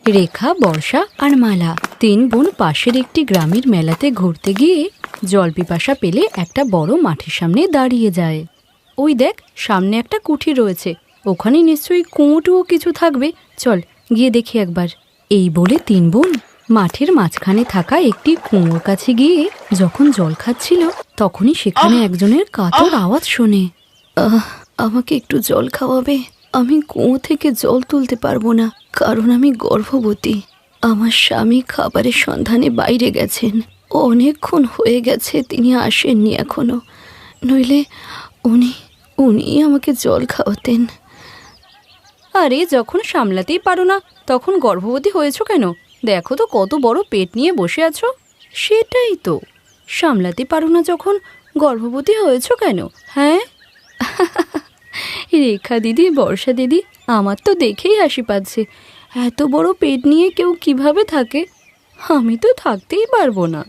রেখা, বর্ষা আর মালা তিন বোন পাশের একটি গ্রামের মেলাতে ঘুরতে গিয়ে জল পিপাসা পেলে একটা বড় মাঠের সামনে দাঁড়িয়ে যায়। ওই দেখ, সামনে একটা কুঠি রয়েছে, ওখানে নিশ্চয়ই কুঁয়োটুও কিছু থাকবে, চল গিয়ে দেখি একবার। এই বলে তিন বোন মাঠের মাঝখানে থাকা একটি কুঁয়োর কাছে গিয়ে যখন জল খাচ্ছিল তখনই সেখানে একজনের কাতর আওয়াজ শোনে। আমাকে একটু জল খাওয়াবে? আমি কুঁয়ো থেকে জল তুলতে পারবো না, কারণ আমি গর্ভবতী। আমার স্বামী খাবারের সন্ধানে বাইরে গেছেন, অনেকক্ষণ হয়ে গেছে তিনি আসেননি এখনো, নইলে উনি আমাকে জল খাওয়াতেন। আরে যখন সামলাতেই পারো না তখন গর্ভবতী হয়েছো কেন? দেখো তো কত বড় পেট নিয়ে বসে আছো। সেটাই তো, সামলাতে পারো না যখন গর্ভবতী হয়েছো কেন? হ্যাঁ রেখা দিদি, বর্ষা দিদি, আমার তো দেখেই হাসি পাচ্ছে। এত বড় পেট নিয়ে কেউ কিভাবে থাকে? আমি তো থাকতেই পারবো না।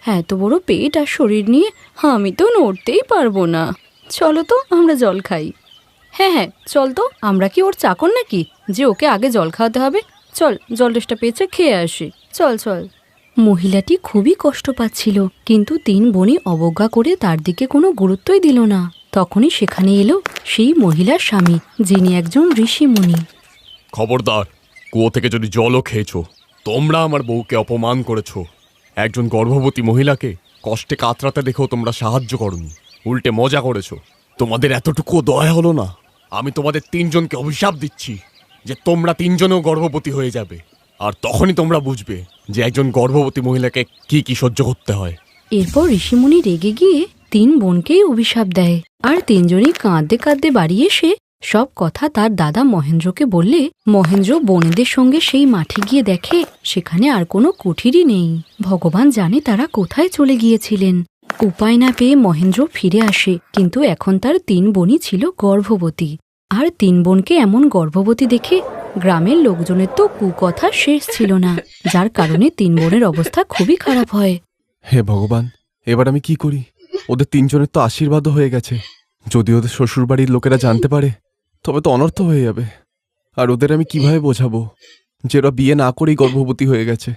এত বড় পেট আর শরীর নিয়ে আমি তো নড়তেই পারবো না। চলো তো আমরা জল খাই। হ্যাঁ হ্যাঁ চল তো, আমরা কি ওর চাকর নাকি যে ওকে আগে জল খাওয়াতে হবে? চল, জল টেস্টা পেয়েছে, খেয়ে আসি, চল চল। মহিলাটি খুবই কষ্ট পাচ্ছিল, কিন্তু তিন বোনই অবজ্ঞা করে তার দিকে কোনো গুরুত্বই দিল না। তখনই সেখানে এলো সেই মহিলার স্বামী, যিনি একজন ঋষিমুনি। খবরদার, কুয়ো থেকে যদি জলও খেয়েছো, তোমরা আমার বউকে অপমান করেছো। একজন গর্ভবতী মহিলাকে কষ্টে কাতরাতে দেখেও তোমরা সাহায্য করনি, উল্টে মজা করেছো। তোমাদের এতটুকুও দয়া হলো না? আমি তোমাদের তিনজনকে অভিশাপ দিচ্ছি যে তোমরা তিনজনেও গর্ভবতী হয়ে যাবে, আর তখনই তোমরা বুঝবে যে একজন গর্ভবতী মহিলাকে কি কি সহ্য করতে হয়। এরপর ঋষিমুনি রেগে গিয়ে তিন বোনকেই অভিশাপ দেয়, আর তিনজনই কাঁদতে কাঁদতে বাড়ি এসে সব কথা তার দাদা মহেন্দ্রকে বললে মহেন্দ্র বোনেদের সঙ্গে সেই মাঠে গিয়ে দেখে সেখানে আর কোনো কুঠিরই নেই। ভগবান জানে তারা কোথায় চলে গিয়েছিলেন। উপায় না পেয়ে মহেন্দ্র ফিরে আসে, কিন্তু এখন তার তিন বোনই ছিল গর্ভবতী। আর তিন বোনকে এমন গর্ভবতী দেখে গ্রামের লোকজনের তো কুকথা শেষ ছিল না, যার কারণে তিন বোনের অবস্থা খুবই খারাপ হয়। হে ভগবান, এবার আমি কি করি? ওদের তিনজনের তো আশীর্বাদও হয়ে গেছে। যদি ওদের শ্বশুরবাড়ির লোকেরা জানতে পারে তবে তো অনর্থ হয়ে যাবে। আর ওদের আমি কিভাবে বোঝাবো যে ওরা বিয়ে না করেই গর্ভবতী হয়ে গেছে?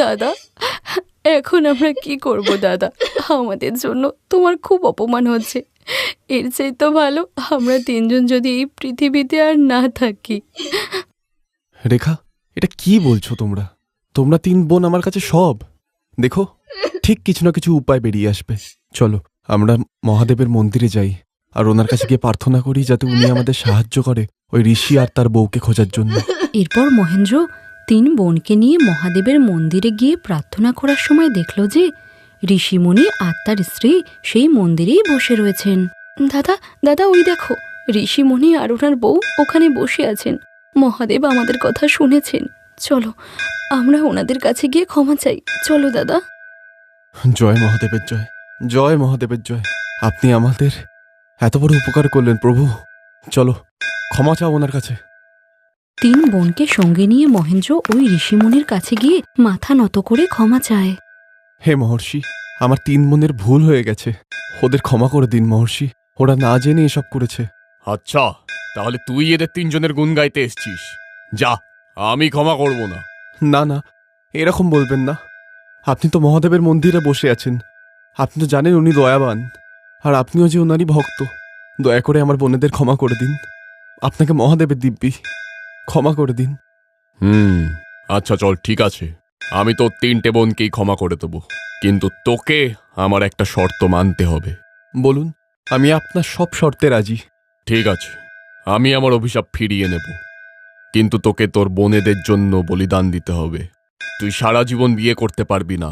দাদা, এখন আমরা কি করব দাদা? আমাদের জন্য তোমার খুব অপমান হচ্ছে। এর চেয়ে তো ভালো আমরা তিনজন যদি এই পৃথিবীতে আর না থাকি। রেখা, এটা কি বলছো তোমরা? তোমরা তিন বোন আমার কাছে সব। দেখো, ঠিক কিছু না কিছু উপায় বেরিয়ে আসবে। চলো আমরা মহাদেবের মন্দিরে যাই আর ওনার কাছে গিয়ে প্রার্থনা করি যাতে উনি আমাদের সাহায্য করে ওই ঋষি আর তার বউকে খোঁজার জন্য। এরপর মহেন্দ্র তিন বোনকে নিয়ে মহাদেবের মন্দিরে গিয়ে প্রার্থনা করার সময় দেখল যে ঋষিমুনি আর তার স্ত্রী সেই মন্দিরেই বসে রয়েছেন। দাদা দাদা, ওই দেখো, ঋষিমুনি আর ওনার বউ ওখানে বসে আছেন। মহাদেব আমাদের কথা শুনেছেন। চলো আমরা ওনাদের কাছে গিয়ে ক্ষমা চাই। চলো দাদা। জয় মহাদেবের জয়, জয় মহাদেবের জয়। আপনি আমাদের এত বড় উপকার করলেন প্রভু। চলো ক্ষমা চাও ওনার কাছে। তিন বোনকে সঙ্গে নিয়ে মহেন্দ্র ওই ঋষিমুনির কাছে গিয়ে মাথা নত করে ক্ষমা চায়। হে মহর্ষি, আমার তিন বোনের ভুল হয়ে গেছে, ওদের ক্ষমা করে দিন মহর্ষি। ওরা না জেনে এসব করেছে। আচ্ছা, তাহলে তুই এদের তিনজনের গুণ গাইতে এসছিস? যা, আমি ক্ষমা করব না। না না, এরকম বলবেন না। আপনি তো মহাদেবের মন্দিরে বসে আছেন, আপনি তো জানেন উনি দয়াবান, আর আপনিও যে ওনারই ভক্ত। দয়া করে আমার বোনেদের ক্ষমা করে দিন। আপনাকে মহাদেবের দিব্যি, ক্ষমা করে দিন। আচ্ছা চল, ঠিক আছে, আমি তোর তিনটে বোনকেই ক্ষমা করে দেবো, কিন্তু তোকে আমার একটা শর্ত মানতে হবে। বলুন, আমি আপনার সব শর্তে রাজি। ঠিক আছে, আমি আমার অভিশাপ ফিরিয়ে নেব, কিন্তু তোকে তোর বোনেদের জন্য বলিদান দিতে হবে। তুই সারা জীবন বিয়ে করতে পারবি না,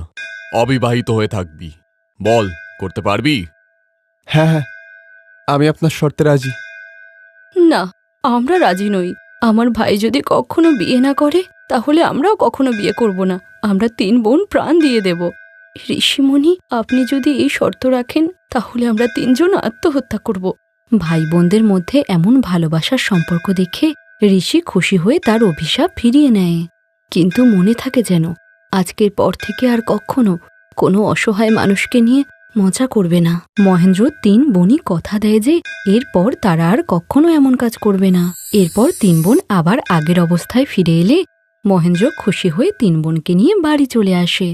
অবিবাহিত হয়ে থাকবি। বল, করতে পারবি? হ্যাঁ হ্যাঁ, আমি আপনার শর্তে রাজি। না, আমরা রাজি নই। আমার ভাই যদি কখনো বিয়ে না করে তাহলে আমরাও কখনো বিয়ে করব না। আমরা তিন বোন প্রাণ দিয়ে দেব। ঋষিমুনি, আপনি যদি এই শর্ত রাখেন তাহলে আমরা তিনজন আত্মহত্যা করব। ভাই বোনদের মধ্যে এমন ভালোবাসার সম্পর্ক দেখে ঋষি খুশি হয়ে তার অভিশাপ ফিরিয়ে নেয়। কিন্তু মনে থাকে যেন আজকের পর থেকে আর কখনো কোনো অসহায় মানুষকে নিয়ে মজা করবে না। মহেন্দ্র তিন বোনই কথা দেয় যে এরপর তারা আর কখনো এমন কাজ করবে না। এরপর তিন বোন আবার আগের অবস্থায় ফিরে এলে মহেন্দ্র খুশি হয়ে তিন বোনকে নিয়ে বাড়ি চলে আসে।